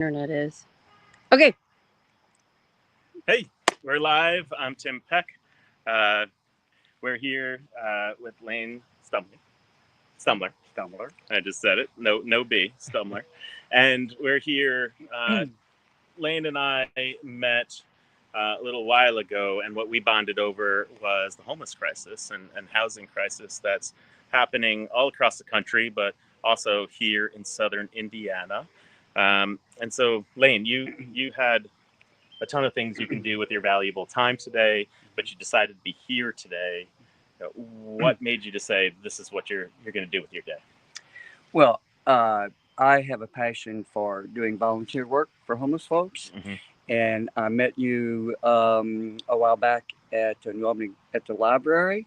Internet is. Okay. Hey, we're live. I'm Tim Peck. Uh, we're here with Lane Stumler. Stumler. I just said it. No B. Stumler. And we're here. Lane and I met a little while ago, and what we bonded over was the homeless crisis and housing crisis that's happening all across the country, but also here in southern Indiana. And so, Lane, you had a ton of things you can do with your valuable time today, but you decided to be here today. What made you to say this is what you're going to do with your day? Well, I have a passion for doing volunteer work for homeless folks, Mm-hmm. and I met you a while back at New Albany at the library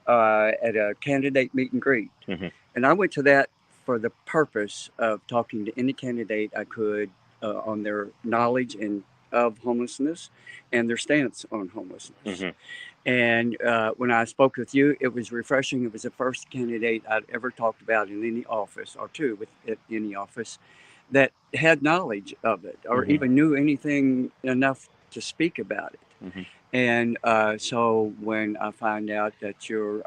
at a candidate meet and greet, Mm-hmm. and I went to that for the purpose of talking to any candidate I could on their knowledge and of homelessness and their stance on homelessness. Mm-hmm. And when I spoke with you, it was refreshing. It was the first candidate I'd ever talked about in any office, or two with at any office, that had knowledge of it, or Mm-hmm. even knew anything enough to speak about it. Mm-hmm. And so when I find out that you're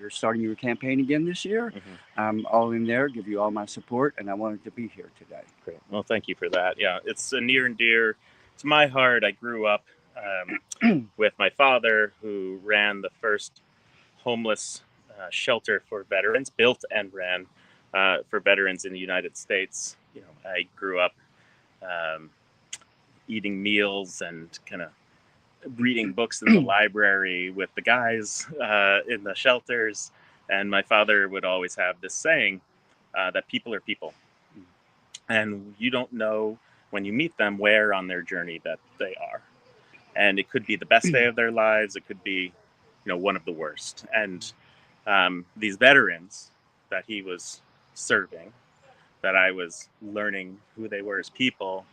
starting your campaign again this year, Mm-hmm. I'm all in there, give you all my support, and I wanted to be here today. Great. Well, thank you for that. Yeah, it's near and dear to my heart. I grew up with my father, who ran the first homeless shelter for veterans, built and ran for veterans in the United States. I grew up um, eating meals and kind of reading books in the library with the guys in the shelters. And my father would always have this saying that people are people. And you don't know when you meet them where on their journey that they are. And it could be the best day of their lives. It could be, one of the worst. And these veterans that he was serving, that I was learning who they were as people,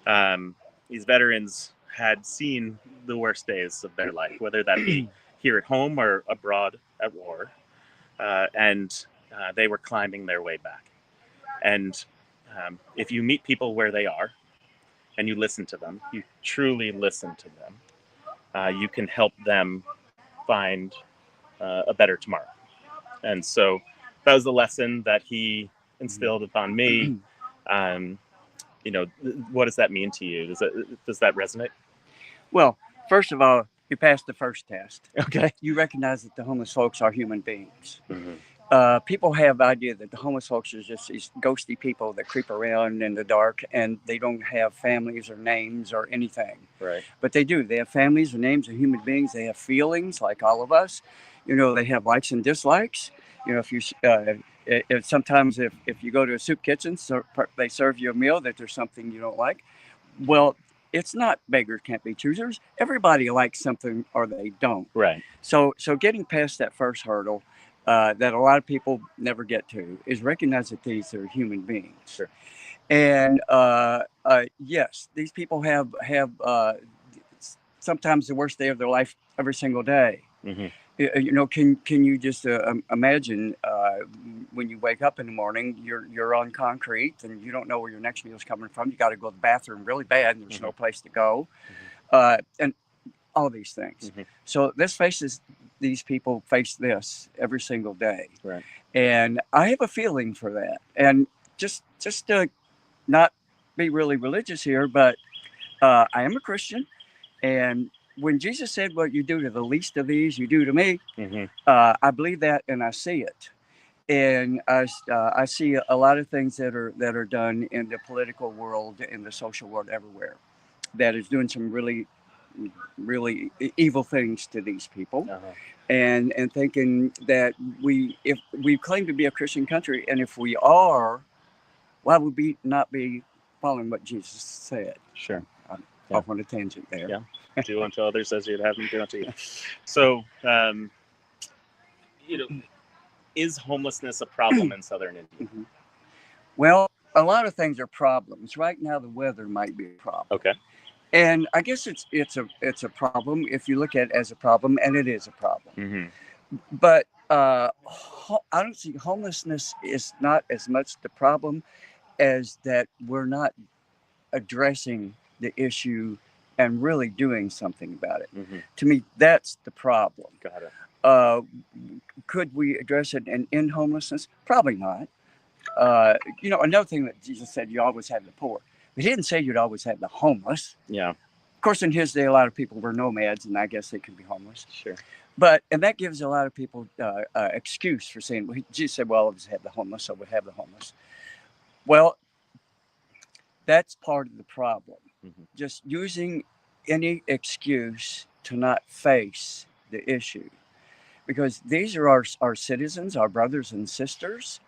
um, these veterans had seen the worst days of their life, whether that be here at home or abroad at war. And they were climbing their way back. And if you meet people where they are and you listen to them, you truly listen to them, you can help them find a better tomorrow. And so that was the lesson that he instilled upon me. Um, what does that mean to you? Does that resonate? Well, first of all, you passed the first test. Okay. You recognize that the homeless folks are human beings. Mm-hmm. People have the idea that the homeless folks are just these ghosty people that creep around in the dark and they don't have families or names or anything. Right. But they do. They have families or names of human beings. They have feelings like all of us. They have likes and dislikes. If you sometimes if you go to a soup kitchen, so they serve you a meal that there's something you don't like. Well, it's not beggars can't be choosers. Everybody likes something or they don't. Right. So getting past that first hurdle that a lot of people never get to is recognize that these are human beings. Sure. And yes, these people have sometimes the worst day of their life every single day. Mm-hmm. Can you just imagine when you wake up in the morning, you're on concrete and you don't know where your next meal is coming from. You got to go to the bathroom really bad, and there's no place to go, and all these things. Mm-hmm. So these people face this every single day, Right. and I have a feeling for that. And just to not be really religious here, but I am a Christian, and when Jesus said, "What you do to the least of these, you do to me," Mm-hmm. I believe that, and I see it, and I see a lot of things that are done in the political world, in the social world, everywhere, that is doing some really evil things to these people, Uh-huh. and thinking that if we claim to be a Christian country, and if we are, why would we not be following what Jesus said? Sure. I'm Yeah. off on a tangent there. Yeah. Do unto others as you'd have them do unto you. So, is homelessness a problem in southern India? Mm-hmm. Well, a lot of things are problems. Right now, the weather might be a problem. Okay. And I guess it's a problem if you look at it as a problem, and it is a problem. Mm-hmm. But I don't see homelessness is not as much the problem as that we're not addressing the issue and really doing something about it. Mm-hmm. To me, that's the problem. Got it. Uh, could we address it and end homelessness? Probably not. Another thing that Jesus said, you always have the poor. He didn't say you'd always have the homeless. Yeah. Of course, in his day, a lot of people were nomads, and I guess they could be homeless. Sure. And that gives a lot of people excuse for saying, well, Jesus said, well, I'll just have the homeless, so we'll have the homeless. Well, that's part of the problem. Mm-hmm. Just using any excuse to not face the issue. Because these are our citizens, our brothers and sisters,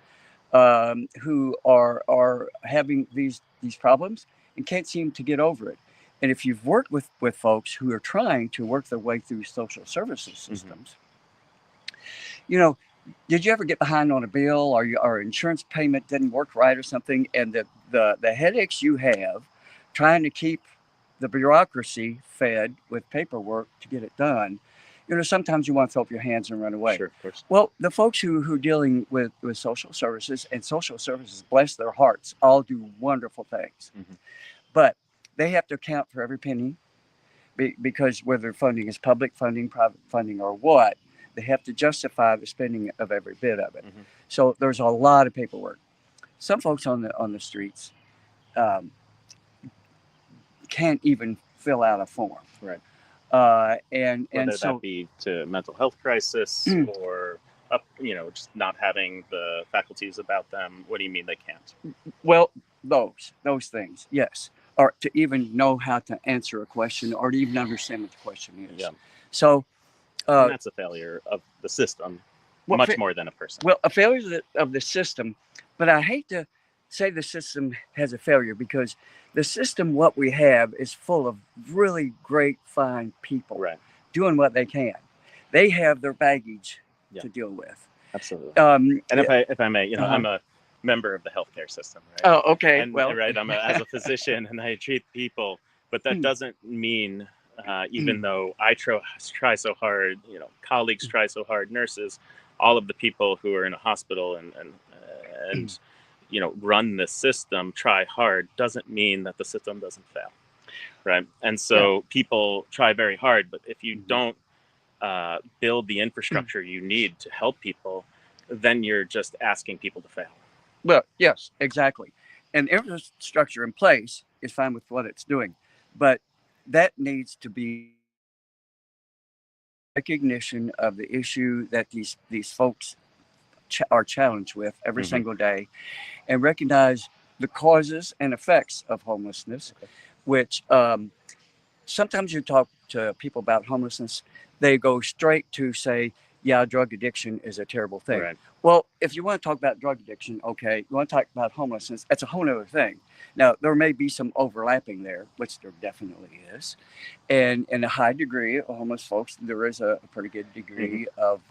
who are having these problems and can't seem to get over it. And if you've worked with folks who are trying to work their way through social services systems, did you ever get behind on a bill, or your insurance payment didn't work right or something, and the headaches you have trying to keep the bureaucracy fed with paperwork to get it done? Sometimes you want to throw up your hands and run away. Sure, of course. Well, the folks who are dealing with social services, and social services, bless their hearts, all do wonderful things. Mm-hmm. But they have to account for every penny, because whether funding is public funding, private funding, or what, they have to justify the spending of every bit of it. Mm-hmm. So there's a lot of paperwork. Some folks on the streets can't even fill out a form. Right. And so that be to mental health crisis or just not having the faculties about them. What do you mean they can't? Well, those things, yes, or to even know how to answer a question, or to even understand what the question is. Yeah. So and that's a failure of the system, much more than a person. Well, a failure of the system, but I hate to say the system has a failure, because the system, what we have, is full of really great, fine people, right, doing what they can. They have their baggage to deal with. Absolutely. And if I may, I'm a member of the healthcare system, right? Oh, okay. And, right, as a physician, and I treat people, but that doesn't mean, even though I try so hard, colleagues try so hard, nurses, all of the people who are in a hospital and run this system try hard, doesn't mean that the system doesn't fail, right? And so people try very hard, but if you don't build the infrastructure you need to help people, then you're just asking people to fail. Well, yes, exactly. And infrastructure in place is fine with what it's doing, but that needs to be recognition of the issue that these folks are challenged with every single day, and recognize the causes and effects of homelessness, which sometimes you talk to people about homelessness, they go straight to say, yeah, drug addiction is a terrible thing. Right. Well, if you want to talk about drug addiction, okay, you want to talk about homelessness, that's a whole other thing. Now, there may be some overlapping there, which there definitely is. And in a high degree of homeless folks, there is a pretty good degree of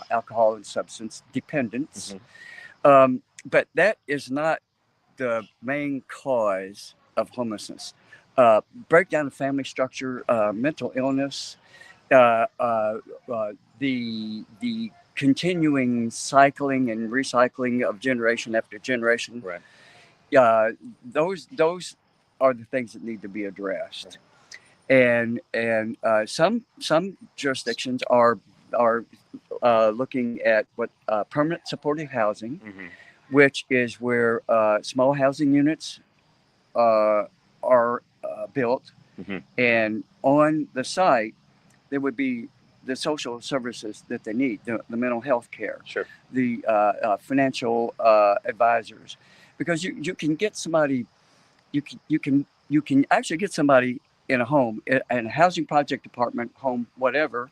alcohol and substance dependence. But that is not the main cause of homelessness. Breakdown of family structure, mental illness, the continuing cycling and recycling of generation after generation. Right. Those are the things that need to be addressed. Right. And some jurisdictions are looking at what permanent supportive housing, which is where small housing units are built, and on the site there would be the social services that they need, the mental health care, the financial advisors, because you can get somebody, you can actually get somebody in a home, in a housing project department, home, whatever.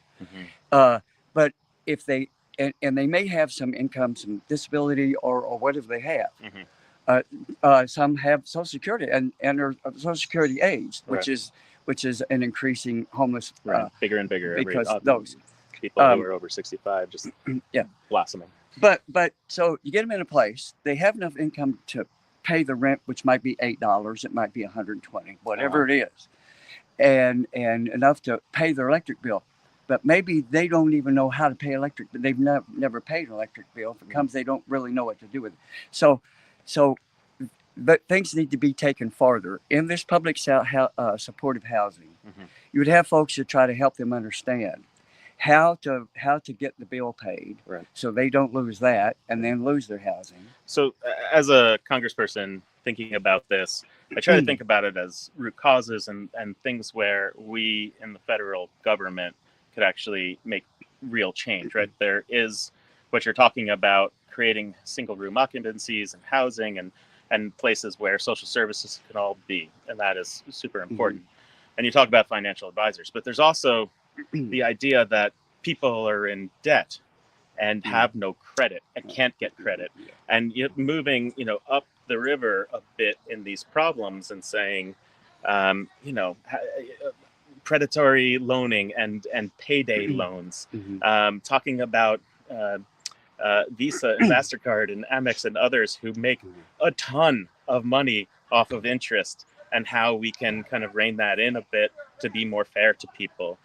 But if they and they may have some income, some disability, or whatever they have. Some have Social Security and are Social Security age, which is an increasing homeless, bigger and bigger, because those people who are over 65 just blossoming. But so you get them in a place, they have enough income to pay the rent, which might be $8, it might be $120, whatever it is, and enough to pay their electric bill. But maybe they don't even know how to pay electric, but they've never paid an electric bill. If it comes, they don't really know what to do with it. So but things need to be taken farther in this public supportive housing. Mhm. You would have folks to try to help them understand how to get the bill paid, Right. so they don't lose that and then lose their housing. So, as a congressperson thinking about this, I try to think about it as root causes and things where we in the federal government could actually make real change, right? There is what you're talking about, creating single room occupancies and housing and places where social services can all be. And that is super important. And you talk about financial advisors, but there's also the idea that people are in debt and have no credit and can't get credit, and yet moving up the river a bit in these problems and saying predatory loaning and payday loans, talking about uh, Visa and MasterCard and Amex and others who make a ton of money off of interest, and how we can kind of rein that in a bit to be more fair to people.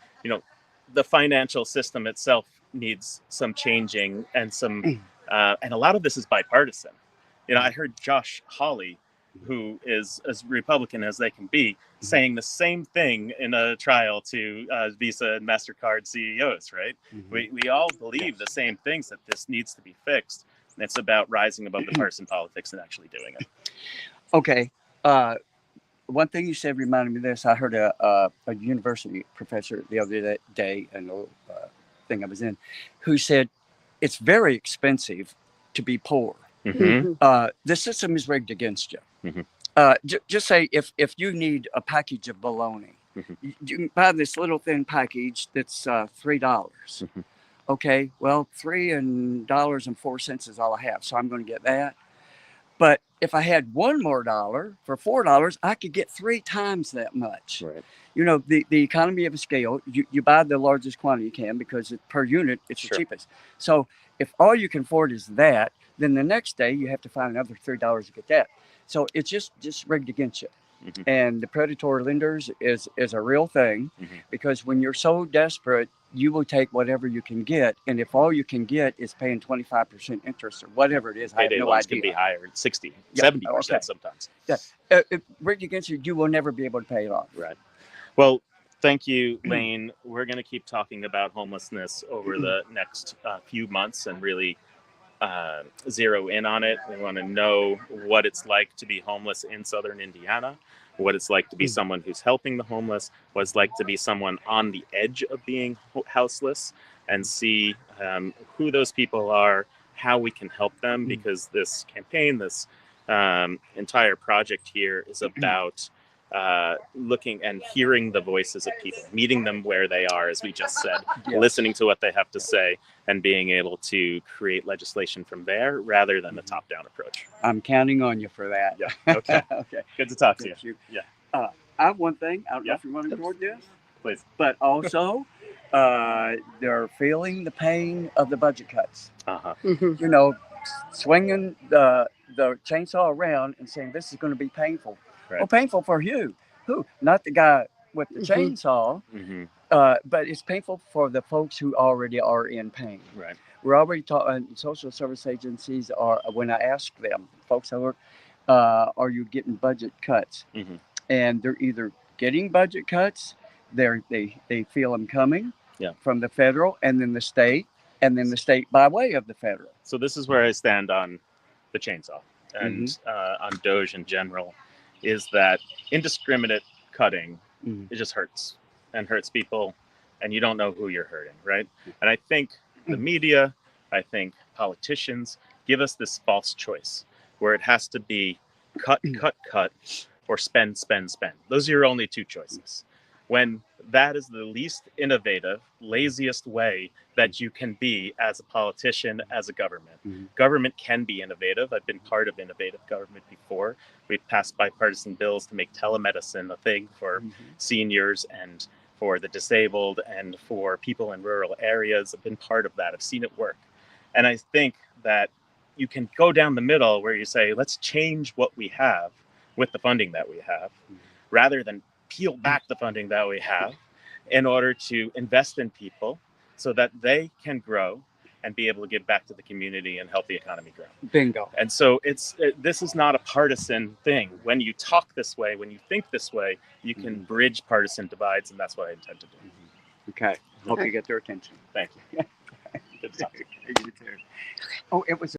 The financial system itself needs some changing, and and a lot of this is bipartisan. I heard Josh Hawley, who is as Republican as they can be, saying the same thing in a trial to Visa and MasterCard CEOs, right? We all believe the same things, that this needs to be fixed. And it's about rising above the partisan politics and actually doing it. Okay. One thing you said reminded me of this. I heard a university professor the other day in a thing I was in, who said it's very expensive to be poor. The system is rigged against you. Just say if you need a package of bologna, you can buy this little thin package that's $3. Okay, well, $3.04 is all I have, so I'm going to get that. But if I had one more dollar for $4, I could get 3 times that much. Right. The economy of a scale, you buy the largest quantity you can because per unit it's the cheapest. So if all you can afford is that, then the next day you have to find another $3 to get that. So it's just rigged against you. And the predatory lenders is a real thing, because when you're so desperate, you will take whatever you can get, and if all you can get is paying 25% interest or whatever it is, I have no loans idea. Can be higher, 60, 70% sometimes. If rigged against you, you will never be able to pay it off. Right. Well, thank you, Lane. We're going to keep talking about homelessness over the next few months and really zero in on it. We want to know what it's like to be homeless in southern Indiana, what it's like to be someone who's helping the homeless, what it's like to be someone on the edge of being houseless, and see who those people are, how we can help them, because this campaign, this entire project here is about looking and hearing the voices of people, meeting them where they are, as we just said, listening to what they have to say, and being able to create legislation from there rather than the top-down approach. I'm counting on you for that. Yeah. Okay. Okay. Good to talk to you. Yeah. I have one thing. I don't know if you want to record this. Please. But also, they're feeling the pain of the budget cuts. Swinging the chainsaw around and saying this is going to be painful. Right. Well, painful for you. Who? Not the guy with the chainsaw, but it's painful for the folks who already are in pain. Right. We're already talking. Social service agencies are. When I ask them, folks, are you getting budget cuts? And they're either getting budget cuts, they feel them coming from the federal, and then the state, by way of the federal. So this is where I stand on the chainsaw and on DOJ in general, is that indiscriminate cutting, it just hurts people, and you don't know who you're hurting, right? And I think the media, I think politicians give us this false choice where it has to be cut, or spend. Those are your only two choices. When that is the least innovative, laziest way that you can be as a politician, as a government. Government can be innovative. I've been part of innovative government before. We've passed bipartisan bills to make telemedicine a thing for seniors and for the disabled and for people in rural areas. I've been part of that. I've seen it work. And I think that you can go down the middle where you say, let's change what we have with the funding that we have, rather than peel back the funding that we have in order to invest in people so that they can grow and be able to give back to the community and help the economy grow. Bingo. And so this is not a partisan thing. When you talk this way, when you think this way, you can bridge partisan divides, and that's what I intend to do. Okay. Hope you get their attention. Thank you. Good stuff. You too. Oh, it was